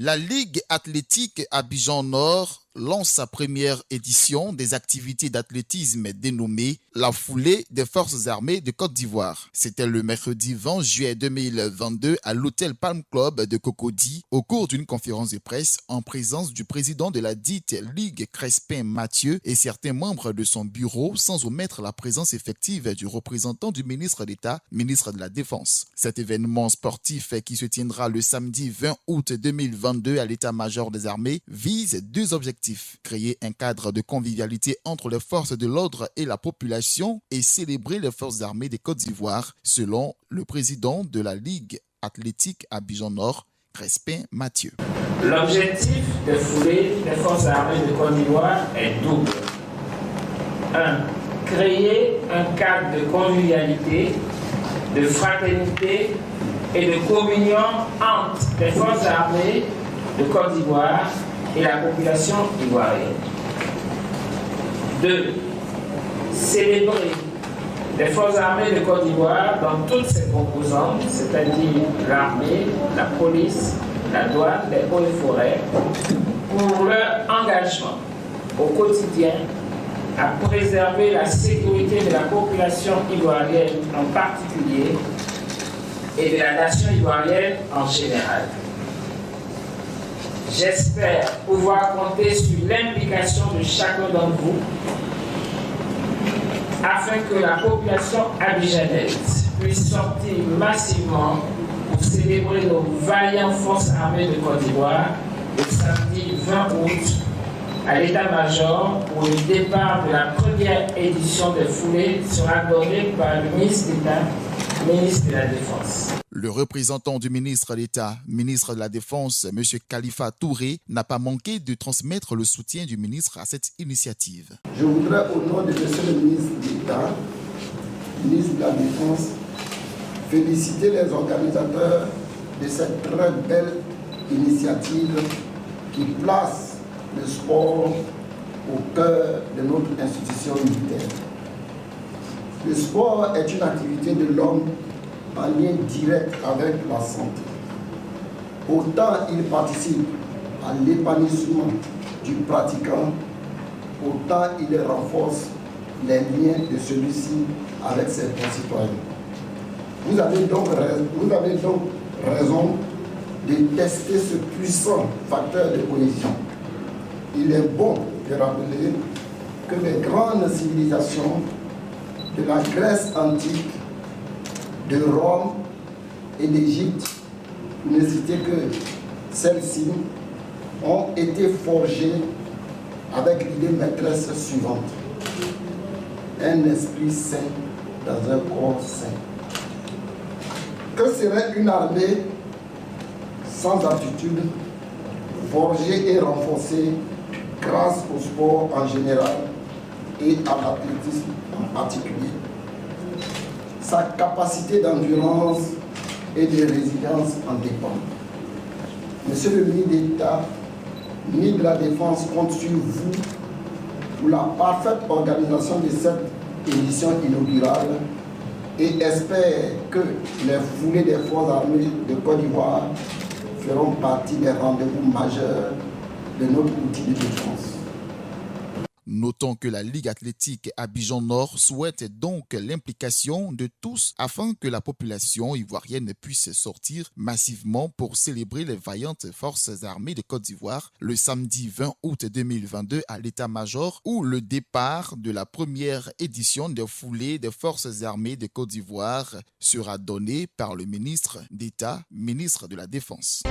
La Ligue athlétique Abidjan Nord lance sa première édition des activités d'athlétisme dénommée la foulée des forces armées de Côte d'Ivoire. C'était le mercredi 20 juillet 2022 à l'hôtel Palm Club de Cocody au cours d'une conférence de presse en présence du président de la dite Ligue Crespin Mathieu et certains membres de son bureau, sans omettre la présence effective du représentant du ministre d'État, ministre de la Défense. Cet événement sportif qui se tiendra le samedi 20 août 2022 à l'état-major des armées vise deux objectifs: créer un cadre de convivialité entre les forces de l'ordre et la population et célébrer les forces armées de Côte d'Ivoire, selon le président de la Ligue athlétique Abidjan Nord, Crespin Mathieu. L'objectif de foulée des forces armées de Côte d'Ivoire est double. 1. Créer un cadre de convivialité, de fraternité et de communion entre les forces armées de Côte d'Ivoire et la population ivoirienne. 2. Célébrer les forces armées de Côte d'Ivoire dans toutes ses composantes, c'est-à-dire l'armée, la police, la douane, les eaux et forêts, pour leur engagement au quotidien à préserver la sécurité de la population ivoirienne en particulier et de la nation ivoirienne en général. J'espère pouvoir compter sur l'implication de chacun d'entre vous afin que la population abidjanaise puisse sortir massivement pour célébrer nos vaillantes forces armées de Côte d'Ivoire le samedi 20 août à l'état-major où le départ de la première édition des foulées sera donné par le ministre d'État, ministre de la Défense. Le représentant du ministre d'État, ministre de la Défense, M. Khalifa Touré, n'a pas manqué de transmettre le soutien du ministre à cette initiative. Je voudrais, au nom de M. le ministre d'État, ministre de la Défense, féliciter les organisateurs de cette très belle initiative qui place le sport au cœur de notre institution militaire. Le sport est une activité de l'homme en lien direct avec la santé. Autant il participe à l'épanouissement du pratiquant, autant il renforce les liens de celui-ci avec ses concitoyens. Vous avez donc raison de tester ce puissant facteur de cohésion. Il est bon de rappeler que les grandes civilisations de la Grèce antique, de Rome et d'Égypte, pour ne citer que celles-ci, ont été forgées avec l'idée maîtresse suivante: un esprit sain dans un corps sain. Que serait une armée sans aptitude, forgée et renforcée grâce au sport en général et à l'athlétisme en particulier? Sa capacité d'endurance et de résilience en dépend. Monsieur le ministre d'État, ministre de la Défense, compte sur vous pour la parfaite organisation de cette édition inaugurale et espère que les foulées des forces armées de Côte d'Ivoire feront partie des rendez-vous majeurs de notre outil de défense. Notons que la Ligue athlétique Abidjan Nord souhaite donc l'implication de tous afin que la population ivoirienne puisse sortir massivement pour célébrer les vaillantes forces armées de Côte d'Ivoire le samedi 20 août 2022 à l'état-major où le départ de la première édition des foulées des forces armées de Côte d'Ivoire sera donné par le ministre d'État, ministre de la Défense.